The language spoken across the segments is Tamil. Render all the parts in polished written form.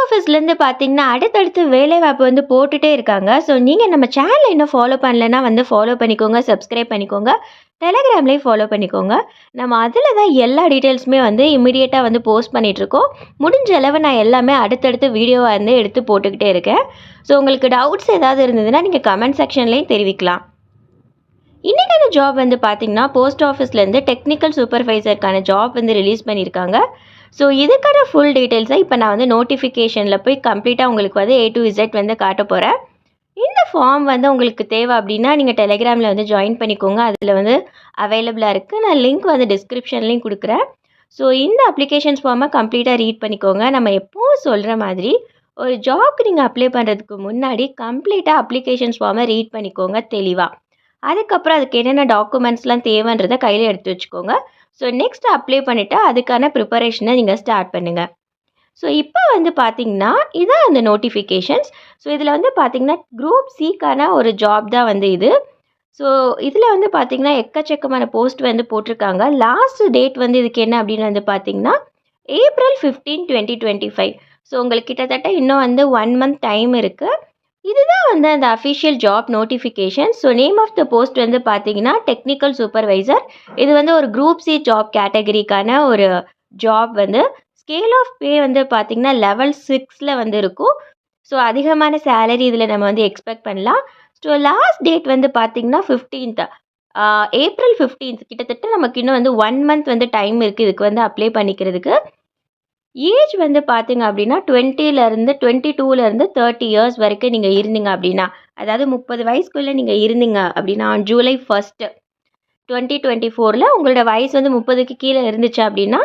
ஆஃபீஸ்லேருந்து பார்த்தீங்கன்னா, அடுத்தடுத்து வேலைவாய்ப்பு வந்து போட்டுட்டே இருக்காங்க. ஸோ, நீங்க நம்ம சேனல இன்னும் ஃபாலோ பண்ணலன்னா வந்து ஃபாலோ பண்ணிக்கோங்க, சப்ஸ்கிரைப் பண்ணிக்கோங்க. டெலகிராம்லயும் ஃபாலோ பண்ணிக்கோங்க. நம்ம அதில தான் எல்லா டீட்டெயில்ஸுமே வந்து இமிடியேட்டா வந்து போஸ்ட் பண்ணிட்டுருக்கோம். முடிஞ்ச அளவு நான் எல்லாமே அடுத்தடுத்து வீடியோவா வந்து எடுத்து போட்டுக்கிட்டே இருக்கேன். ஸோ, உங்களுக்கு டவுட்ஸ் ஏதாவது இருந்ததுன்னா, நீங்க கமெண்ட் செக்ஷன்லேயும் தெரிவிக்கலாம். இன்னைக்கான ஜாப் வந்து பார்த்தீங்கன்னா, போஸ்ட் ஆஃபீஸ்லேருந்து டெக்னிக்கல் சூப்பர்வைசருக்கான ஜாப் வந்து ரிலீஸ் பண்ணியிருக்காங்க. ஸோ, இதுக்கான ஃபுல் டீட்டெயில்ஸை இப்போ நான் வந்து நோட்டிஃபிகேஷனில் போய் கம்ப்ளீட்டாக உங்களுக்கு வந்து A to Z வந்து காட்ட போகிறேன். இந்த ஃபார்ம் வந்து உங்களுக்கு தேவை அப்படின்னா, நீங்கள் டெலிகிராமில் வந்து ஜாயின் பண்ணிக்கோங்க. அதில் வந்து அவைலபிளாக இருக்குது. நான் லிங்க் வந்து டிஸ்கிரிப்ஷன்லேயும் கொடுக்குறேன். ஸோ, இந்த அப்ளிகேஷன்ஸ் ஃபார்மை கம்ப்ளீட்டாக ரீட் பண்ணிக்கோங்க. நம்ம எப்பவும் சொல்கிற மாதிரி ஒரு ஜாப்க்கு நீங்கள் அப்ளை பண்ணுறதுக்கு முன்னாடி கம்ப்ளீட்டாக அப்ளிகேஷன்ஸ் ஃபார்மை ரீட் பண்ணிக்கோங்க தெளிவாக. அதுக்கப்புறம் அதுக்கு என்னென்ன டாக்குமெண்ட்ஸ்லாம் தேவைன்றதை கையில் எடுத்து வச்சுக்கோங்க. ஸோ, நெக்ஸ்ட் அப்ளை பண்ணிவிட்டு அதுக்கான ப்ரிப்பரேஷனை நீங்கள் ஸ்டார்ட் பண்ணுங்கள். ஸோ, இப்போ வந்து பார்த்தீங்கன்னா, இதான் அந்த நோட்டிஃபிகேஷன்ஸ். ஸோ, இதில் வந்து பார்த்தீங்கன்னா, குரூப் சிக்கான ஒரு ஜாப் தான் வந்து இது. ஸோ, இதில் வந்து பார்த்தீங்கன்னா, எக்கச்சக்கமான போஸ்ட் வந்து போட்டிருக்காங்க. லாஸ்ட் டேட் வந்து இதுக்கு என்ன அப்படின்னு வந்து பார்த்தீங்கன்னா, April 15, 2025. ஸோ, உங்களுக்கு கிட்டத்தட்ட இன்னும் வந்து 1 மந்த் டைம் இருக்குது. இதுதான் வந்து அந்த official job notification. So, name of the post வந்து பார்த்தீங்கன்னா, டெக்னிக்கல் சூப்பர்வைசர். இது வந்து ஒரு குரூப் சி ஜாப் கேட்டகரிக்கான ஒரு ஜாப் வந்து. ஸ்கேல் ஆஃப் பே வந்து பார்த்தீங்கன்னா, லெவல் 6ல் வந்து இருக்கும். ஸோ, அதிகமான சேலரி இதில் நம்ம வந்து எக்ஸ்பெக்ட் பண்ணலாம். ஸோ, லாஸ்ட் டேட் வந்து பார்த்தீங்கன்னா 15th April 15th. கிட்டத்தட்ட நமக்கு இன்னும் வந்து 1 மந்த் வந்து டைம் இருக்குது இதுக்கு வந்து அப்ளை பண்ணிக்கிறதுக்கு. ஏஜ் வந்து பார்த்தீங்க அப்படின்னா 20லேருந்து 22லேருந்து 30 இயர்ஸ் வரைக்கும் நீங்கள் இருந்தீங்க அப்படின்னா, அதாவது 30 வயசுக்குள்ளே நீங்கள் இருந்தீங்க அப்படின்னா, ஜூலை 1 2024ல் உங்களோட வயசு வந்து 30க்கு கீழே இருந்துச்சு அப்படின்னா,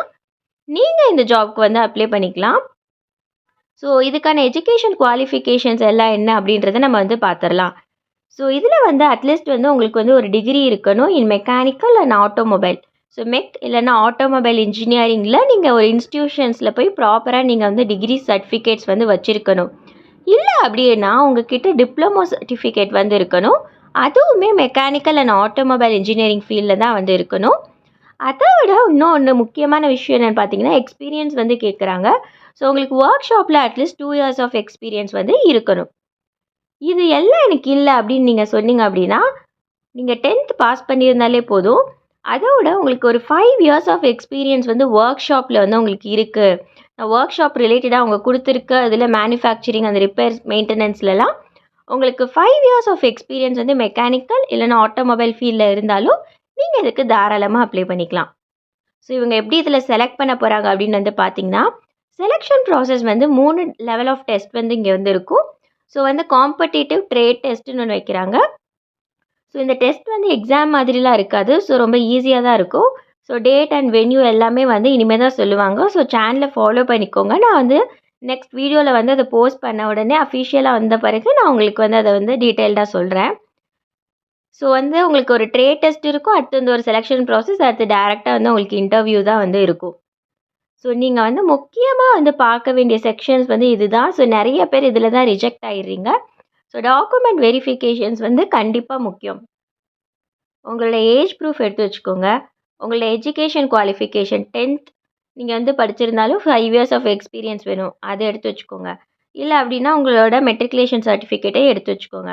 நீங்கள் இந்த ஜாப்க்கு வந்து அப்ளை பண்ணிக்கலாம். ஸோ, இதுக்கான எஜுகேஷன் குவாலிஃபிகேஷன்ஸ் எல்லாம் என்ன அப்படின்றத நம்ம வந்து பார்த்துடலாம். ஸோ, இதில் வந்து அட்லீஸ்ட் வந்து உங்களுக்கு வந்து ஒரு டிகிரி இருக்கணும் in mechanical and automobile. So, mech இல்லைன்னா ஆட்டோமொபைல் இன்ஜினியரிங்கில் நீங்கள் ஒரு இன்ஸ்டியூஷன்ஸில் போய் ப்ராப்பராக நீங்கள் வந்து டிகிரி சர்டிஃபிகேட்ஸ் வந்து வச்சுருக்கணும். இல்லை அப்படின்னா உங்ககிட்ட டிப்ளமோ சர்டிஃபிகேட் வந்து இருக்கணும். அதுவுமே மெக்கானிக்கல் அண்ட் ஆட்டோமொபைல் இன்ஜினியரிங் ஃபீல்டில் தான் வந்து இருக்கணும். அதை விட இன்னொன்று முக்கியமான விஷயம் என்னென்னு பார்த்தீங்கன்னா, எக்ஸ்பீரியன்ஸ் வந்து கேட்குறாங்க. ஸோ, உங்களுக்கு ஒர்க் ஷாப்பில் அட்லீஸ்ட் 2 இயர்ஸ் ஆஃப் எக்ஸ்பீரியன்ஸ் வந்து இருக்கணும். இது எல்லாம் எனக்கு இல்லை அப்படின்னு நீங்கள் சொன்னீங்க அப்படின்னா, நீங்கள் 10th பாஸ் பண்ணியிருந்தாலே போதும். அதோட உங்களுக்கு ஒரு 5 இயர்ஸ் ஆஃப் எக்ஸ்பீரியன்ஸ் வந்து ஒர்க் ஷாப்பில் வந்து உங்களுக்கு இருக்குது. ஒர்க் ஷாப் ரிலேட்டடாக அவங்க கொடுத்துருக்க அதில் மேனுஃபேக்சரிங் அந்த ரிப்பேர்ஸ் மெயின்டெனன்ஸ்லலாம் உங்களுக்கு 5 இயர்ஸ் ஆஃப் எக்ஸ்பீரியன்ஸ் வந்து மெக்கானிக்கல் இல்லைன்னா ஆட்டோமொபைல் ஃபீல்டில் இருந்தாலும் நீங்கள் இதுக்கு தாராளமாக அப்ளை பண்ணிக்கலாம். ஸோ, இவங்க எப்படி இதில் செலக்ட் பண்ண போகிறாங்க அப்படின்னு வந்து பார்த்தீங்கன்னா, செலெக்ஷன் ப்ராசஸ் வந்து 3 லெவல் ஆஃப் டெஸ்ட் வந்து இங்கே வந்து இருக்கும். ஸோ, வந்து காம்படிட்டிவ் ட்ரேட் டெஸ்ட்டுன்னு ஒன்று வைக்கிறாங்க. ஸோ, இந்த டெஸ்ட் வந்து எக்ஸாம் மாதிரிலாம் இருக்காது. ஸோ, ரொம்ப ஈஸியாக தான் இருக்கும். ஸோ, டேட் அண்ட் வென்யூ எல்லாமே வந்து இனிமேல் தான் சொல்லுவாங்க. ஸோ, சேனலை ஃபாலோ பண்ணிக்கோங்க. நான் வந்து நெக்ஸ்ட் வீடியோவில் வந்து அதை போஸ்ட் பண்ண உடனே அஃபிஷியலாக வந்த பிறகு நான் உங்களுக்கு வந்து அதை வந்து டீட்டெயில்டாக சொல்கிறேன். ஸோ, வந்து உங்களுக்கு ஒரு ட்ரேட் டெஸ்ட் இருக்கும். அடுத்து வந்து ஒரு செலெக்ஷன் ப்ராசஸ். அடுத்து டேரெக்டாக வந்து உங்களுக்கு இன்டர்வியூ தான் வந்து இருக்கும். ஸோ, நீங்கள் வந்து முக்கியமாக வந்து பார்க்க வேண்டிய செக்ஷன்ஸ் வந்து இதுதான். ஸோ, நிறைய பேர் இதில் தான் ரிஜெக்ட் ஆகிடுறீங்க. ஸோ, டாக்குமெண்ட் வெரிஃபிகேஷன்ஸ் வந்து கண்டிப்பாக முக்கியம். உங்களோட ஏஜ் ப்ரூஃப் எடுத்து வச்சுக்கோங்க. உங்களோட எஜுகேஷன் குவாலிஃபிகேஷன் 10th நீங்கள் வந்து படிச்சிருந்தாலும் 5 இயர்ஸ் ஆஃப் எக்ஸ்பீரியன்ஸ் வேணும். அதை எடுத்து வச்சுக்கோங்க. இல்லை அப்படின்னா உங்களோட மெட்ரிகுலேஷன் சர்டிஃபிகேட்டை எடுத்து வச்சுக்கோங்க.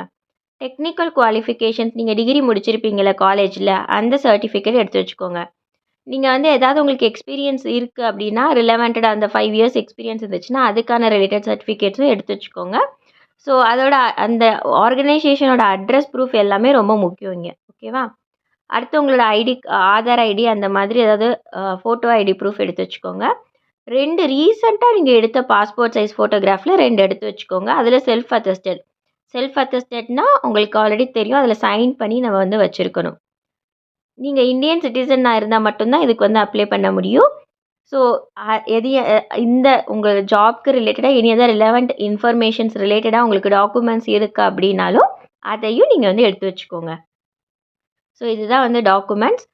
டெக்னிக்கல் குவாலிஃபிகேஷன்ஸ் நீங்கள் டிகிரி முடிச்சிருப்பீங்களா காலேஜில், அந்த சர்டிஃபிகேட் எடுத்து வச்சுக்கோங்க. நீங்கள் வந்து ஏதாவது உங்களுக்கு எக்ஸ்பீரியன்ஸ் இருக்குது அப்படின்னா ரிலவெண்டடாக அந்த 5 இயர்ஸ் எக்ஸ்பீரியன்ஸ் இருந்துச்சுன்னா அதுக்கான ரிலேட்டட் சர்டிஃபிகேட்ஸும் எடுத்து வச்சுக்கோங்க. ஸோ, அதோட அந்த ஆர்கனைசேஷனோட அட்ரஸ் ப்ரூஃப் எல்லாமே ரொம்ப முக்கியம் இங்கே. ஓகேவா? அடுத்து உங்களோட ஐடி, ஆதார் ஐடி அந்த மாதிரி ஏதாவது ஃபோட்டோ ஐடி ப்ரூஃப் எடுத்து வச்சுக்கோங்க. 2 ரீசெண்டாக நீங்கள் எடுத்த பாஸ்போர்ட் சைஸ் ஃபோட்டோகிராஃபில் 2 எடுத்து வச்சுக்கோங்க. அதில் செல்ஃப் அட்டஸ்டட். செல்ஃப் அட்டஸ்டட்னா உங்களுக்கு ஆல்ரெடி தெரியும். அதில் சைன் பண்ணி நம்ம வந்து வச்சுருக்கணும். நீங்கள் இந்தியன் சிட்டிசனாக இருந்தால் மட்டும்தான் இதுக்கு வந்து அப்ளை பண்ண முடியும். ஸோ, இந்த உங்கள் ஜாப்க்கு ரிலேட்டடாக எனி அதர் ரிலவெண்ட் இன்ஃபர்மேஷன்ஸ் ரிலேட்டடாக உங்களுக்கு டாக்குமெண்ட்ஸ் இருக்குது அப்படின்னாலும் அதையும் நீங்கள் வந்து எடுத்து வச்சுக்கோங்க. ஸோ, இதுதான் வந்து டாக்குமெண்ட்ஸ்.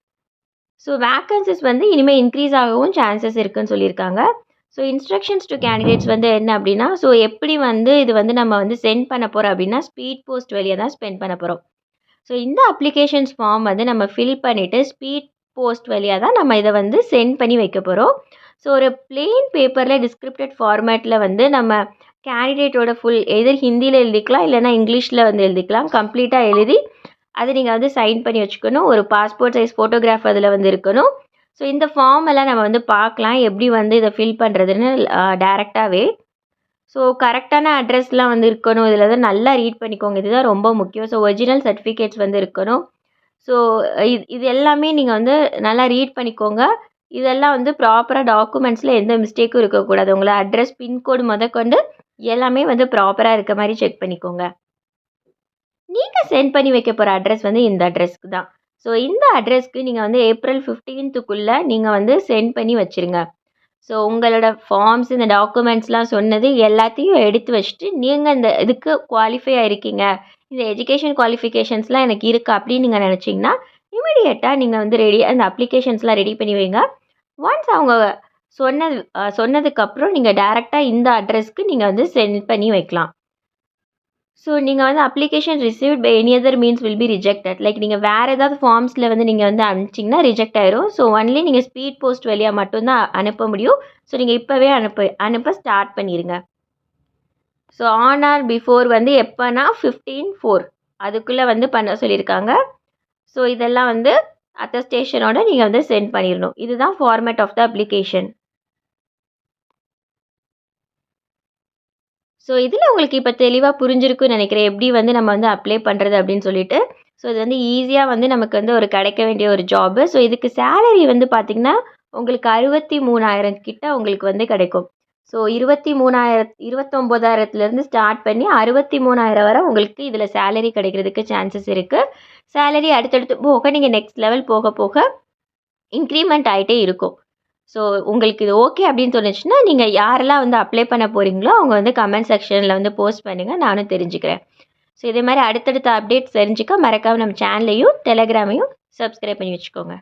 ஸோ, வேக்கன்சிஸ் வந்து இனிமேல் இன்க்ரீஸ் ஆகவும் சான்சஸ் இருக்குதுன்னு சொல்லியிருக்காங்க. ஸோ, இன்ஸ்ட்ரக்ஷன்ஸ் டு கேண்டிடேட்ஸ் வந்து என்ன அப்படின்னா, ஸோ எப்படி வந்து இது வந்து நம்ம வந்து சென்ட் பண்ண போகிறோம் அப்படின்னா, ஸ்பீட் போஸ்ட் வழியாக தான் ஸ்பெண்ட் பண்ண போகிறோம். ஸோ, இந்த அப்ளிகேஷன்ஸ் ஃபார்ம் வந்து நம்ம ஃபில் பண்ணிவிட்டு ஸ்பீட் போஸ்ட் வழியாக தான் நம்ம இதை வந்து சென்ட் பண்ணி வைக்க போகிறோம். ஸோ, ஒரு பிளெயின் பேப்பரில் டிஸ்கிரிப்டட் ஃபார்மேட்டில் வந்து நம்ம கேண்டிடேட்டோட ஃபுல் எதர் ஹிந்தியில் எழுதிக்கலாம், இல்லைனா இங்கிலீஷில் வந்து எழுதிக்கலாம். கம்ப்ளீட்டாக எழுதி அதை நீங்கள் வந்து சைன் பண்ணி வச்சுக்கணும். ஒரு பாஸ்போர்ட் சைஸ் ஃபோட்டோகிராஃப் அதில் வந்து இருக்கணும். ஸோ இந்த ஃபார்ம் எல்லாம் நம்ம வந்து பார்க்கலாம் எப்படி வந்து இதை ஃபில் பண்ணுறதுன்னு டேரெக்டாகவே. ஸோ கரெக்டான அட்ரஸ்லாம் வந்து இருக்கணும். இதில் தான் நல்லா ரீட் பண்ணிக்கோங்க. இதுதான் ரொம்ப முக்கியம். ஸோ ஒரிஜினல் சர்டிஃபிகேட்ஸ் வந்து இருக்கணும். ஸோ இது எல்லாமே நீங்கள் வந்து நல்லா ரீட் பண்ணிக்கோங்க. இதெல்லாம் வந்து ப்ராப்பராக டாக்குமெண்ட்ஸில் எந்த மிஸ்டேக்கும் இருக்கக்கூடாது. உங்களை அட்ரஸ் பின்கோடு முதற்கொண்டு எல்லாமே வந்து ப்ராப்பராக இருக்க மாதிரி செக் பண்ணிக்கோங்க. நீங்கள் சென்ட் பண்ணி வைக்க போகிற அட்ரஸ் வந்து இந்த அட்ரஸ்க்கு தான். ஸோ இந்த அட்ரஸ்க்கு நீங்கள் வந்து ஏப்ரல் 15க்குள்ளே நீங்கள் வந்து சென்ட் பண்ணி வச்சுருங்க. ஸோ உங்களோட ஃபார்ம்ஸ், இந்த டாக்குமெண்ட்ஸ்லாம் சொன்னது எல்லாத்தையும் எடுத்து வச்சுட்டு, நீங்கள் இந்த இதுக்கு குவாலிஃபை ஆகிருக்கீங்க, இந்த எஜுகேஷன் குவாலிஃபிகேஷன்ஸ்லாம் எனக்கு இருக்குது அப்படின்னு நீங்கள் நினச்சிங்கன்னா, இமிடியேட்டாக நீங்கள் வந்து அந்த அப்ளிகேஷன்ஸ்லாம் ரெடி பண்ணி வைங்க. ஒன்ஸ் அவங்க சொன்னதுக்கப்புறம் நீங்கள் டேரெக்டாக இந்த அட்ரஸ்க்கு நீங்கள் வந்து சென்ட் பண்ணி வைக்கலாம். ஸோ நீங்கள் வந்து application received by any other means will be rejected. Like நீங்கள் வேறு ஏதாவது ஃபார்ம்ஸில் வந்து நீங்கள் வந்து அனுப்பிச்சிங்கன்னா ரிஜெக்ட் ஆயிரும். ஸோ ஒன்லி நீங்கள் ஸ்பீட் போஸ்ட் வழியாக மட்டும்தான் அனுப்ப முடியும். ஸோ நீங்கள் இப்போவே அனுப்ப ஸ்டார்ட் பண்ணிடுங்க. ஸோ ஆன் ஆர் பிஃபோர் வந்து எப்போனா 15/4 அதுக்குள்ளே வந்து பண்ண சொல்லியிருக்காங்க. ஸோ இதெல்லாம் வந்து அட்டஸ்டேஷனோட நீங்கள் வந்து சென்ட் பண்ணிடணும். இதுதான் format of the application. So இதில் உங்களுக்கு இப்போ தெளிவாக புரிஞ்சிருக்குன்னு நினைக்கிறேன். எப்படி வந்து நம்ம வந்து அப்ளை பண்ணுறது அப்படின்னு சொல்லிட்டு. ஸோ இது வந்து ஈஸியாக வந்து நமக்கு வந்து ஒரு கிடைக்க வேண்டிய ஒரு ஜாபு. ஸோ இதுக்கு சேலரி வந்து பார்த்திங்கன்னா உங்களுக்கு 63,000 கிட்ட உங்களுக்கு வந்து கிடைக்கும். ஸோ 29,000 ஸ்டார்ட் பண்ணி 63,000 வரை உங்களுக்கு இதில் சேலரி கிடைக்கிறதுக்கு சான்சஸ் இருக்குது. சேலரி அடுத்தடுத்து போக நீங்கள் நெக்ஸ்ட் லெவல் போக போக இன்க்ரிமெண்ட் ஆகிட்டே இருக்கும். ஸோ உங்களுக்கு இது ஓகே அப்படின்னு தோணுச்சுன்னா, நீங்கள் யாரெல்லாம் வந்து அப்ளை பண்ண போகிறீங்களோ அவங்க வந்து கமெண்ட் செக்ஷனில் வந்து போஸ்ட் பண்ணுங்கள். நானும் தெரிஞ்சுக்கிறேன். ஸோ இதே மாதிரி அடுத்தடுத்த அப்டேட்ஸ் தெரிஞ்சுக்க மறக்காமல் நம்ம சேனலையும் டெலகிராமையும் சப்ஸ்கிரைப் பண்ணி வச்சுக்கோங்க.